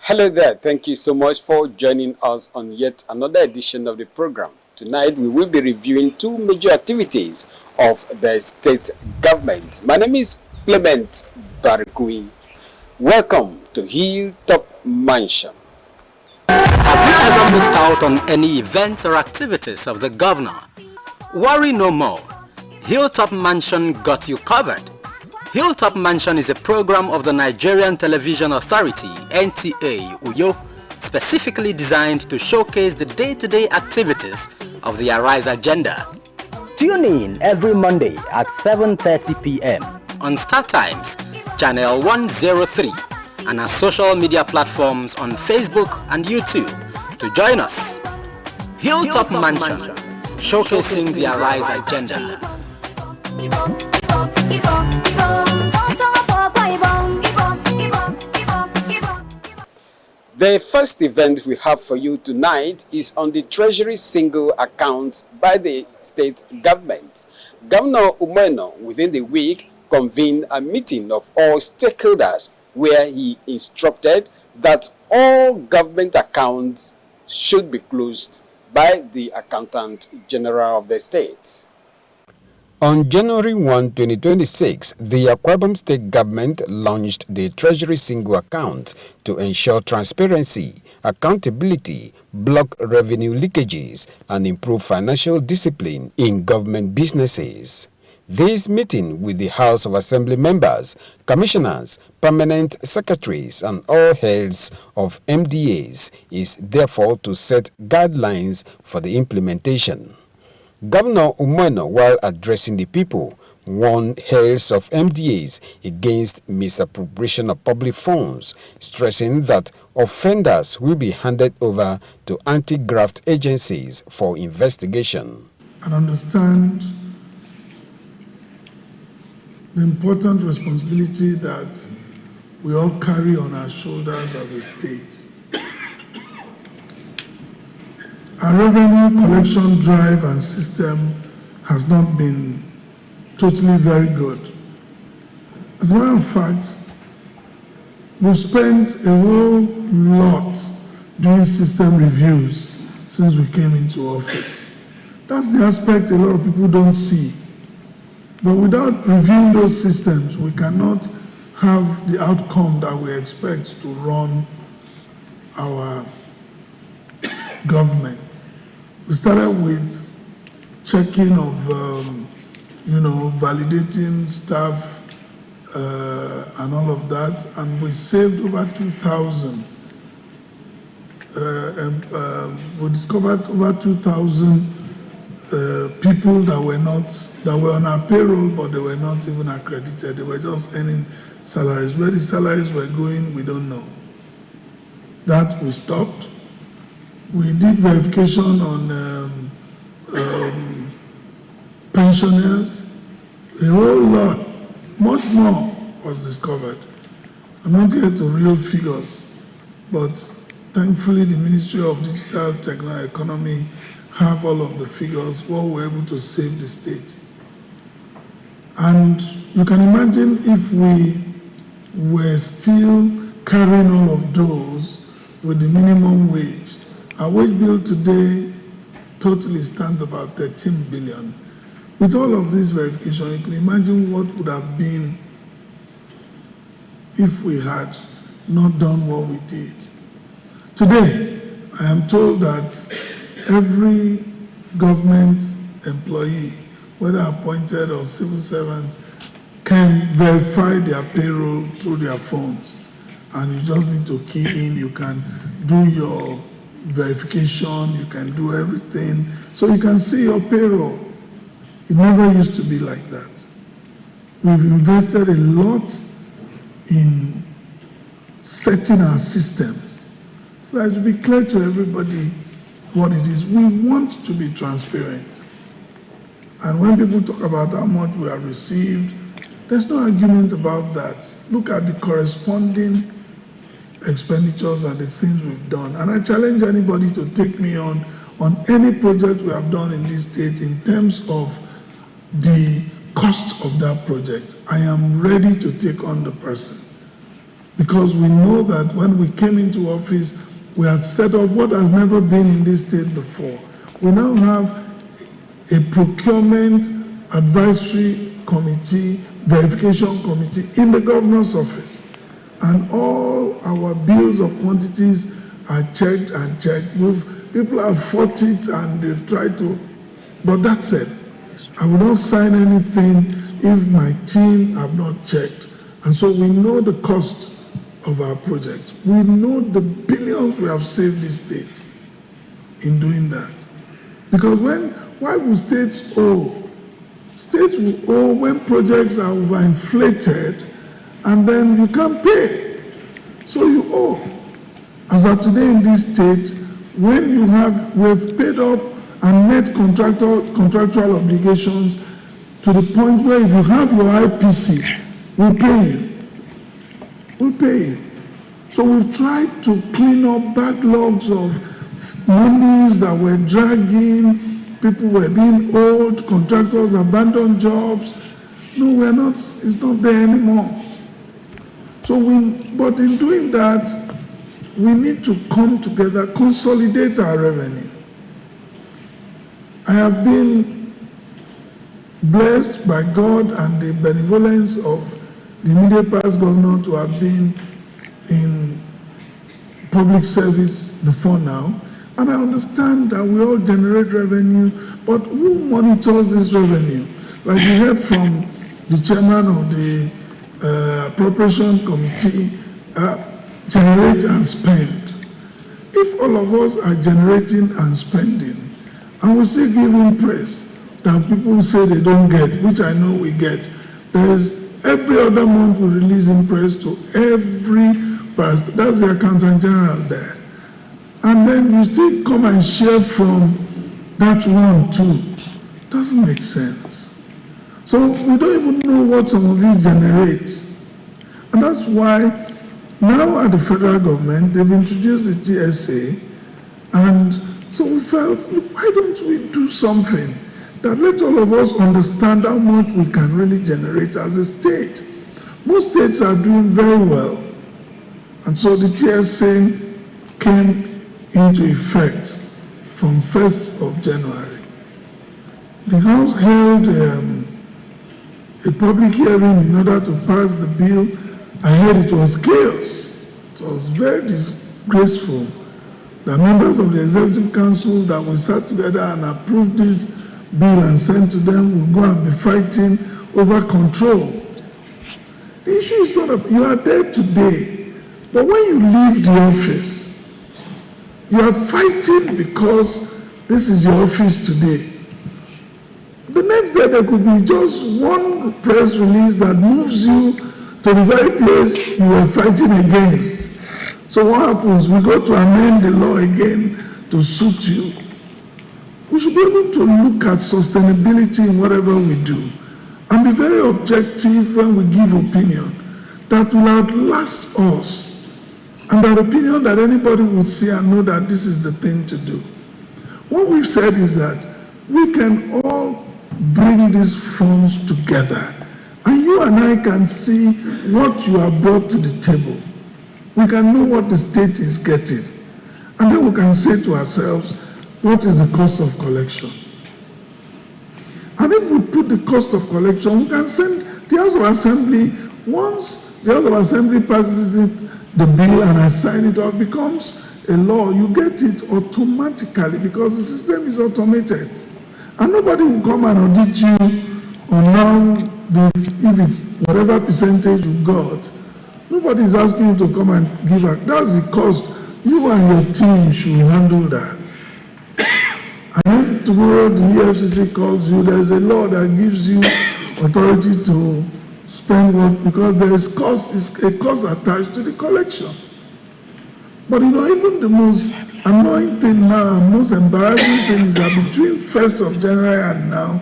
Hello there, thank you so much for joining us on yet another edition of the program. Tonight we will be reviewing two major activities of the state government. My name is Clement Barikui. Welcome to Hilltop Mansion. Have you ever missed out on any events or activities of the governor? Worry no more. Hilltop Mansion got you covered. Hilltop Mansion is a program of the Nigerian Television Authority, NTA, Uyo, specifically designed to showcase the day-to-day activities of the Arise agenda. Tune in every Monday at 7:30 p.m. on Star Times, Channel 103, and our social media platforms on Facebook and YouTube to join us. Hilltop Mansion, showcasing the Arise agenda. The first event we have for you tonight is on the Treasury Single Account by the state government. Governor Umeno, within the week, convened a meeting of all stakeholders where he instructed that all government accounts should be closed by the Accountant General of the state. On January 1, 2026, the Akwa Ibom State Government launched the Treasury Single Account to ensure transparency, accountability, block revenue leakages, and improve financial discipline in government businesses. This meeting with the House of Assembly members, commissioners, permanent secretaries, and all heads of MDAs is therefore to set guidelines for the implementation. Governor Umeno, while addressing the people, warned heads of MDAs against misappropriation of public funds, stressing that offenders will be handed over to anti-graft agencies for investigation. And understand the important responsibility that we all carry on our shoulders as a state. Our revenue collection drive and system has not been totally very good. As a matter of fact, we've spent a whole lot doing system reviews since we came into office. That's the aspect a lot of people don't see. But without reviewing those systems, we cannot have the outcome that we expect to run our government. We started with checking of, validating staff and all of that, and we saved over 2,000. We discovered over 2,000 people that were on our payroll, but they were not even accredited. They were just earning salaries. Where the salaries were going, we don't know. That we stopped. We did verification on pensioners. A whole lot, much more was discovered. I'm not here to real figures, but thankfully the Ministry of Digital Technology Economy have all of the figures, what we're able to save the state. And you can imagine if we were still carrying all of those with the minimum wage. Our wage bill today totally stands about 13 billion. With all of this verification, you can imagine what would have been if we had not done what we did. Today, I am told that every government employee, whether appointed or civil servant, can then verify their payroll through their phones. And you just need to key in, you can do your verification, you can do everything, so you can see your payroll. It never used to be like that. We've invested a lot in setting our systems so that it will be clear to everybody what it is. We want to be transparent. And when people talk about how much we have received, there's no argument about that. Look at the corresponding expenditures and the things we've done. And I challenge anybody to take me on any project we have done in this state in terms of the cost of that project. I am ready to take on the person. Because we know that when we came into office, we had set up what has never been in this state before. We now have a procurement advisory committee, verification committee in the governor's office. And all our bills of quantities are checked and checked. People have fought it and they've tried to, but that's it. I will not sign anything if my team have not checked. And so we know the cost of our project. We know the billions we have saved this state in doing that. Because why would states owe? States will owe when projects are overinflated and then you can't pay. So you owe. As of today in this state, when we've paid up and met contractual obligations to the point where if you have your IPC, we'll pay you. We'll pay you. So we've tried to clean up backlogs of monies that were dragging, people were being owed, contractors abandoned jobs. No, we're not, it's not there anymore. But in doing that, we need to come together, consolidate our revenue. I have been blessed by God and the benevolence of the immediate past governor to have been in public service before now. And I understand that we all generate revenue, but who monitors this revenue? Like we heard from the chairman of the appropriation committee, generate and spend. If all of us are generating and spending, and we still give him praise that people say they don't get, which I know we get, there's every other month we release in praise to every person. That's the accountant general there. And then you still come and share from that one too. Doesn't make sense. So we don't even know what some of you generate. And that's why now at the federal government, they've introduced the TSA, and so we felt, why don't we do something that let all of us understand how much we can really generate as a state? Most states are doing very well. And so the TSA came into effect from 1st of January. The House held a public hearing in order to pass the bill. I heard it was chaos. It was very disgraceful. The members of the Executive Council that we sat together and approved this bill and sent to them will go and be fighting over control. The issue is not, you are there today, but when you leave the office, you are fighting because this is your office today. The next day there could be just one press release that moves you to the very place you were fighting against. So what happens? We go to amend the law again to suit you. We should be able to look at sustainability in whatever we do and be very objective when we give opinion that will outlast us, and that opinion that anybody would see and know that this is the thing to do. What we've said is that we can all bring these funds together, and you and I can see what you have brought to the table. We can know what the state is getting, and then we can say to ourselves, what is the cost of collection? And if we put the cost of collection, we can send the House of Assembly. Once the House of Assembly passes it, the bill, and I sign it off, becomes a law. You get it automatically because the system is automated. And nobody will come and audit you on how if it's whatever percentage you got, nobody is asking you to come and give back. That's the cost. You and your team should handle that. And if tomorrow the EFCC calls you, there's a law that gives you authority to spend what, because there is a cost attached to the collection. But even the most annoying thing now, most embarrassing thing is that between 1st of January and now,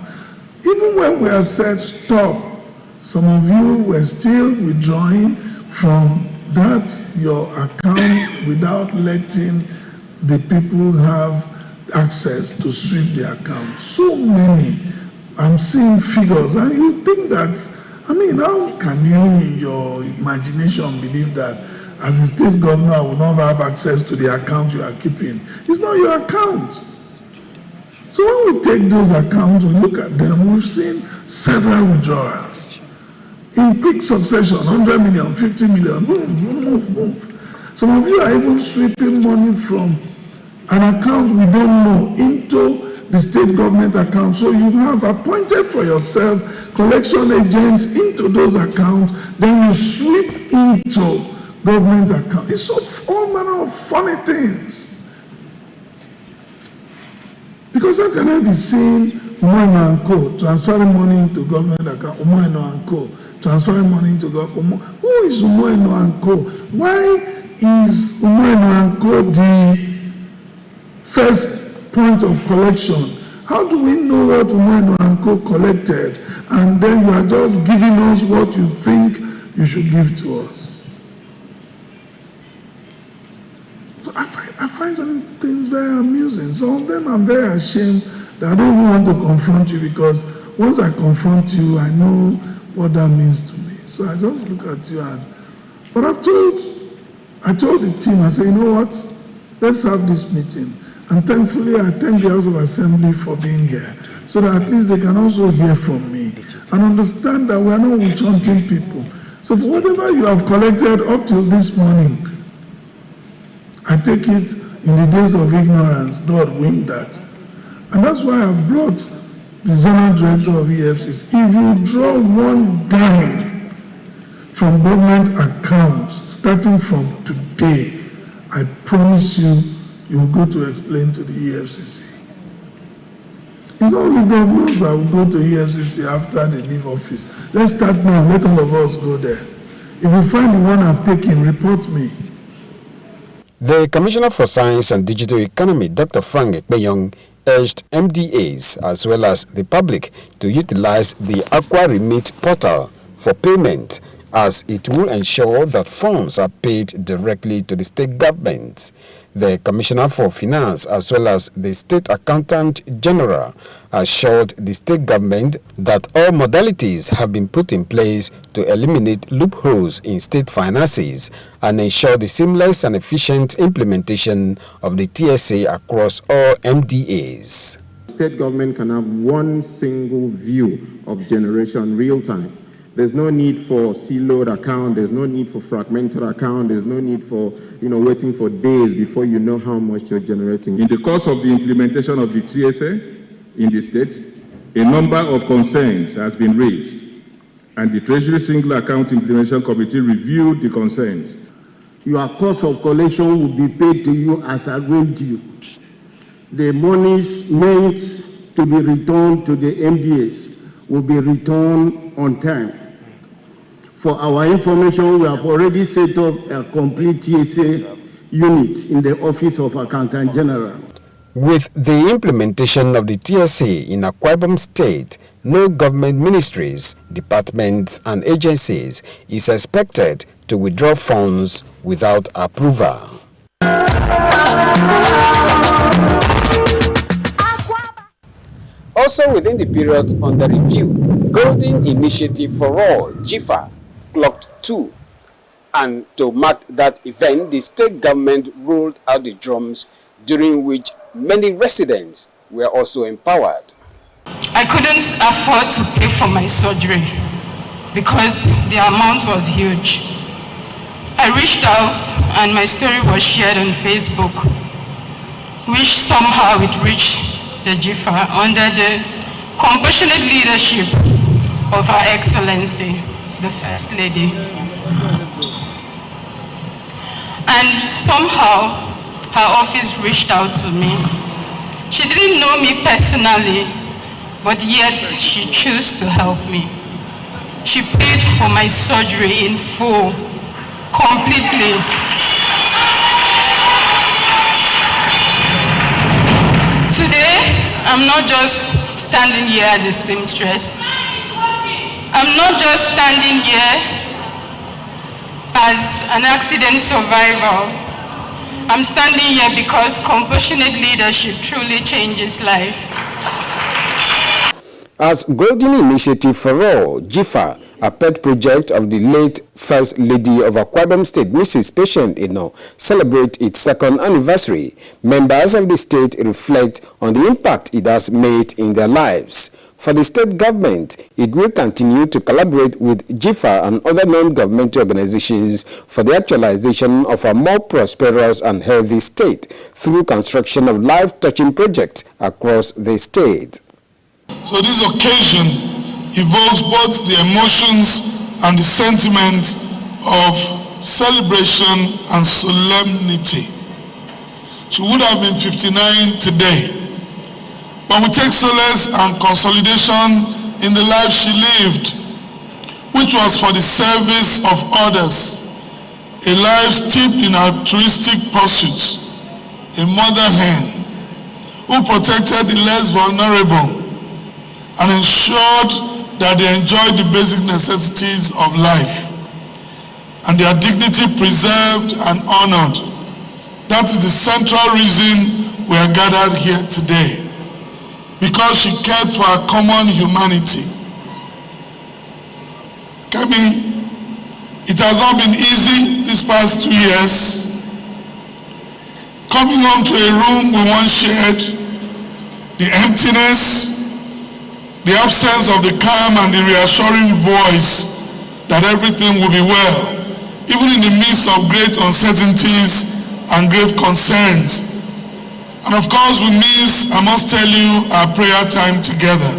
even when we are said stop, some of you were still withdrawing from that your account without letting the people have access to sweep the account. So many. I'm seeing figures, and you think that, how can you in your imagination believe that as a state governor I will not have access to the account you are keeping? It's not your account. So when we take those accounts, we look at them, we've seen several withdrawals. In quick succession, 100 million, 50 million, move. Some of you are even sweeping money from an account we don't know into the state government account. So you have appointed for yourself collection agents into those accounts, then you sweep into government account. It's all manner of funny things. Because how can I be seeing Umoeno and Co. transferring money into government account, Umoeno and Co. transferring money into government? Who is Umoeno and Co.? Why is Umoeno and Co. the first point of collection? How do we know what Umoeno and Co. collected, and then you are just giving us what you think you should give to us? So I find some things very amusing. Some of them I'm very ashamed that I don't even want to confront you, because once I confront you, I know what that means to me. So I just look at you but I told the team, I said, you know what? Let's have this meeting. And thankfully, I thank the House of Assembly for being here, so that at least they can also hear from me and understand that we are not witch hunting people. So for whatever you have collected up till this morning, I take it in the days of ignorance, God win that. And that's why I've brought the Zonal Director of EFCC. If you draw one dime from government accounts starting from today, I promise you will go to explain to the EFCC. It's not only governors that will go to EFCC after they leave office. Let's start now. Let all of us go there. If you find the one I've taken, report me. The Commissioner for Science and Digital Economy, Dr. Frank Ekpeyong, urged MDAs as well as the public to utilize the Aqua Remit portal for payment, as it will ensure that funds are paid directly to the state government. The Commissioner for Finance as well as the State Accountant General assured the state government that all modalities have been put in place to eliminate loopholes in state finances and ensure the seamless and efficient implementation of the TSA across all MDAs. State government can have one single view of generation real time. There's no need for siloed account. There's no need for fragmented account. There's no need for, waiting for days before you know how much you're generating. In the course of the implementation of the TSA in the state, a number of concerns has been raised, and the Treasury Single Account Implementation Committee reviewed the concerns. Your cost of collection will be paid to you as agreed due. The monies meant to be returned to the MDAs will be returned on time. For our information, we have already set up a complete TSA unit in the Office of Accountant General. With the implementation of the TSA in Akwa Ibom State, no government ministries, departments and agencies is expected to withdraw funds without approval. Also within the period under review, Golden Initiative for All, GIFA, clocked 2. And to mark that event, the state government rolled out the drums, during which many residents were also empowered. I couldn't afford to pay for my surgery because the amount was huge. I reached out and my story was shared on Facebook, which somehow it reached the GIFA under the compassionate leadership of Her Excellency, the First Lady. And somehow, her office reached out to me. She didn't know me personally, but yet she chose to help me. She paid for my surgery in full, completely. Today, I'm not just standing here as a seamstress. I'm not just standing here as an accident survivor. I'm standing here because compassionate leadership truly changes life. As Golden Initiative for All, GIFA, a pet project of the late First Lady of Akwa Ibom State, Mrs. Patient Eno, celebrate its second anniversary, members of the state reflect on the impact it has made in their lives. For the state government, it will continue to collaborate with GIFA and other non-governmental organizations for the actualization of a more prosperous and healthy state through construction of life-touching projects across the state. So this occasion evokes both the emotions and the sentiment of celebration and solemnity. She would have been 59 today, but we take solace and consolidation in the life she lived, which was for the service of others, a life steeped in altruistic pursuits, a mother hen who protected the less vulnerable and ensured that they enjoyed the basic necessities of life and their dignity preserved and honored. That is the central reason we are gathered here today, because she cared for our common humanity. Kemi, it has not been easy these past 2 years. Coming home to a room we once shared, the emptiness, the absence of the calm and the reassuring voice that everything will be well, even in the midst of great uncertainties and grave concerns. And of course we miss, I must tell you, our prayer time together.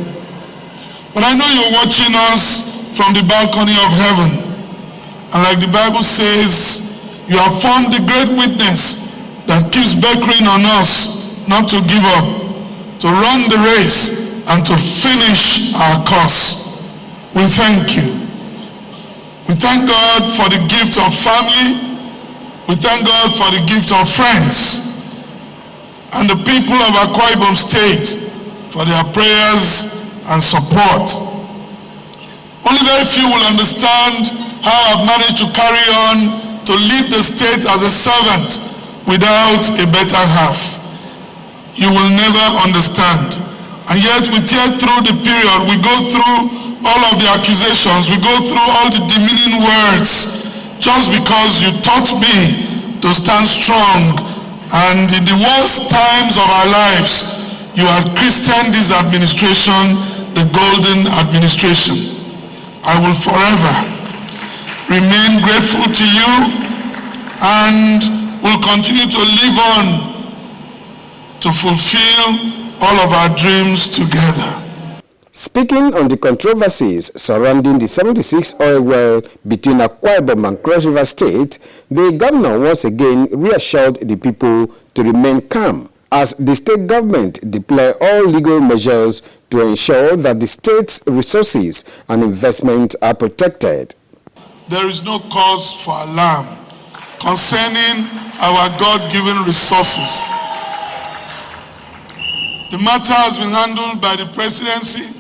But I know you're watching us from the balcony of heaven. And like the Bible says, you have formed the great witness that keeps beckoning on us not to give up, to run the race, and to finish our course. We thank you. We thank God for the gift of family. We thank God for the gift of friends. And the people of Akwa Ibom State for their prayers and support. Only very few will understand how I've managed to carry on to lead the state as a servant without a better half. You will never understand. And yet we tear through the period, we go through all of the accusations, we go through all the demeaning words, just because you taught me to stand strong. And in the worst times of our lives, you had christened this administration the Golden Administration. I will forever remain grateful to you and will continue to live on to fulfill all of our dreams together. Speaking on the controversies surrounding the 76 oil well between Akwa Ibom and Cross River State, the governor once again reassured the people to remain calm as the state government deploy all legal measures to ensure that the state's resources and investment are protected. There is no cause for alarm concerning our God-given resources. The matter has been handled by the presidency,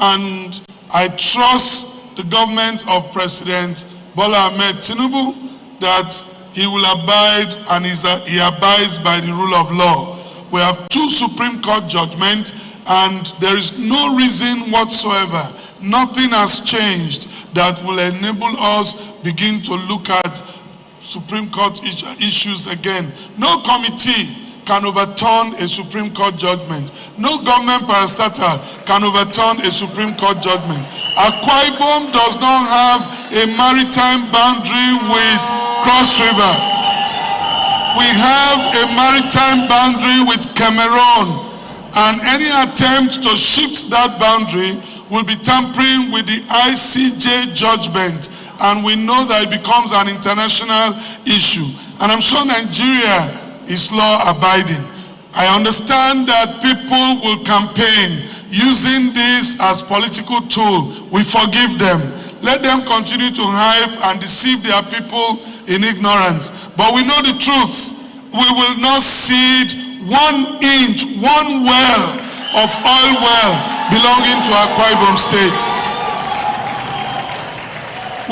and I trust the government of President Bola Ahmed Tinubu that he will abide and he abides by the rule of law. We have 2 Supreme Court judgments, and there is no reason whatsoever, nothing has changed that will enable us begin to look at Supreme Court issues again. No committee can overturn a Supreme Court judgment. No government parastatal can overturn a Supreme Court judgment. Akwa Ibom does not have a maritime boundary with Cross River. We have a maritime boundary with Cameroon, and any attempt to shift that boundary will be tampering with the ICJ judgment, and we know that it becomes an international issue. And I'm sure Nigeria is law-abiding. I understand that people will campaign using this as political tool. We forgive them. Let them continue to hype and deceive their people in ignorance. But we know the truth. We will not cede 1 inch, one well of oil well belonging to Akwa Ibom State.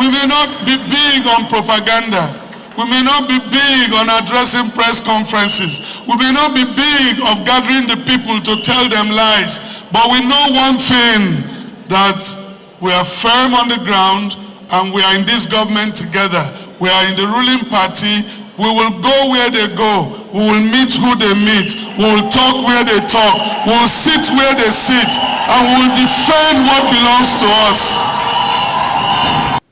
We may not be big on propaganda. We may not be big on addressing press conferences. We may not be big of gathering the people to tell them lies. But we know one thing, that we are firm on the ground and we are in this government together. We are in the ruling party. We will go where they go. We will meet who they meet. We will talk where they talk. We will sit where they sit. And we will defend what belongs to us.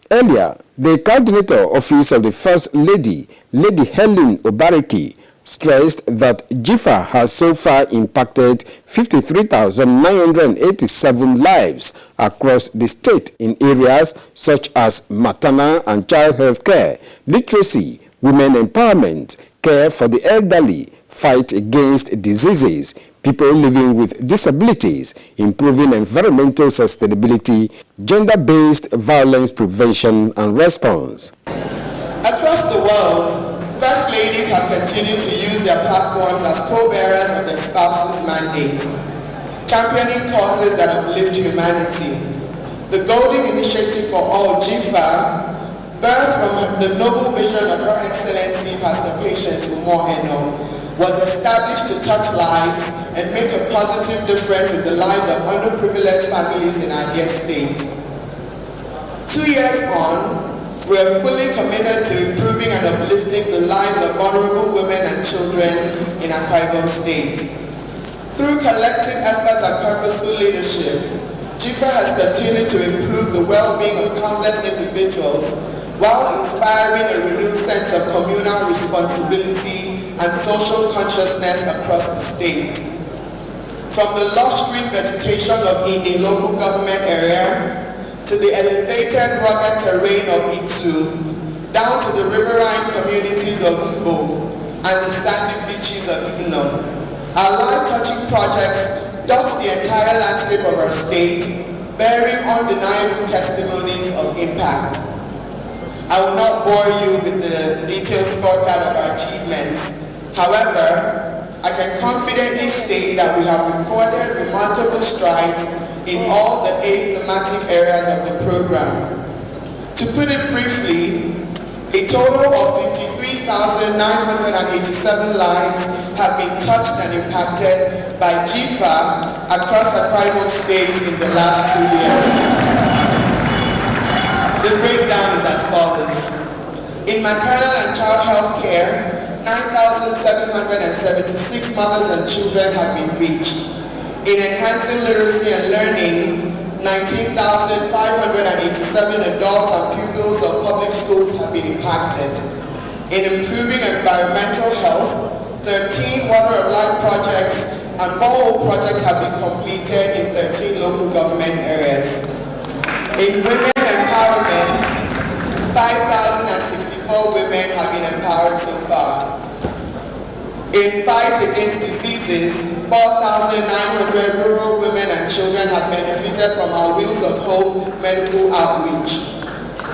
Earlier, the coordinator office of the First Lady, Lady Helen Obariki, stressed that GIFA has so far impacted 53,987 lives across the state in areas such as maternal and child health care, literacy, women empowerment, care for the elderly, fight against diseases, people living with disabilities, improving environmental sustainability, gender-based violence prevention and response. Across the world, First Ladies have continued to use their platforms as co-bearers of their spouse's mandate, championing causes that uplift humanity. The Golden Initiative for All, GIFA, birthed from the noble vision of Her Excellency Pastor Patience Umoheno, was established to touch lives and make a positive difference in the lives of underprivileged families in our dear state. 2 years on, we are fully committed to improving and uplifting the lives of vulnerable women and children in Akwa Ibom State. Through collective effort and purposeful leadership, GIFA has continued to improve the well-being of countless individuals while inspiring a renewed sense of communal responsibility and social consciousness across the state. From the lush green vegetation of Ini local government area, to the elevated rugged terrain of Itu, down to the riverine communities of Mbo and the sandy beaches of Igno, our life-touching projects dot the entire landscape of our state, bearing undeniable testimonies of impact. I will not bore you with the detailed scorecard of our achievements. However, I can confidently state that we have recorded remarkable strides in all the 8 thematic areas of the program. To put it briefly, a total of 53,987 lives have been touched and impacted by GIFA across Akwa Ibom State in the last 2 years. The breakdown is as follows. In maternal and child health care, 9,776 mothers and children have been reached. In enhancing literacy and learning, 19,587 adults and pupils of public schools have been impacted. In improving environmental health, 13 water of life projects and borehole projects have been completed in 13 local government areas. In women empowerment, 5,064 women have been empowered so far. In fight against diseases, 4,900 rural women and children have benefited from our Wheels of Hope medical outreach.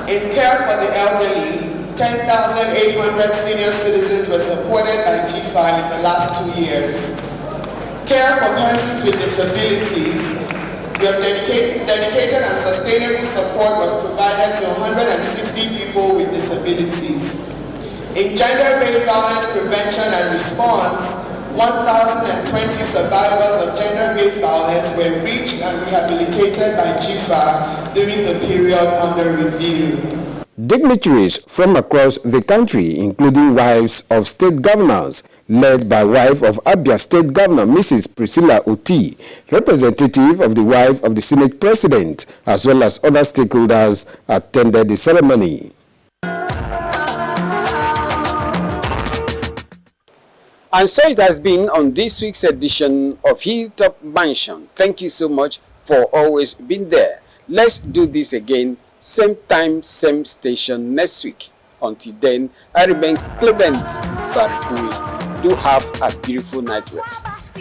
In care for the elderly, 10,800 senior citizens were supported by GIFA in the last 2 years. Care for persons with disabilities, we have dedicated and sustainable support was provided to 160 people with disabilities. In gender-based violence prevention and response, 1,020 survivors of gender-based violence were reached and rehabilitated by GIFA during the period under review. Dignitaries from across the country, including wives of state governors, led by wife of Abia State Governor Mrs. Priscilla Oti, representative of the wife of the Senate President, as well as other stakeholders, attended the ceremony. And so it has been on this week's edition of Hilltop Mansion. Thank you so much for always being there. Let's do this again, same time, same station next week. Until then, I remain Clement Barikui. Do have a beautiful night rest.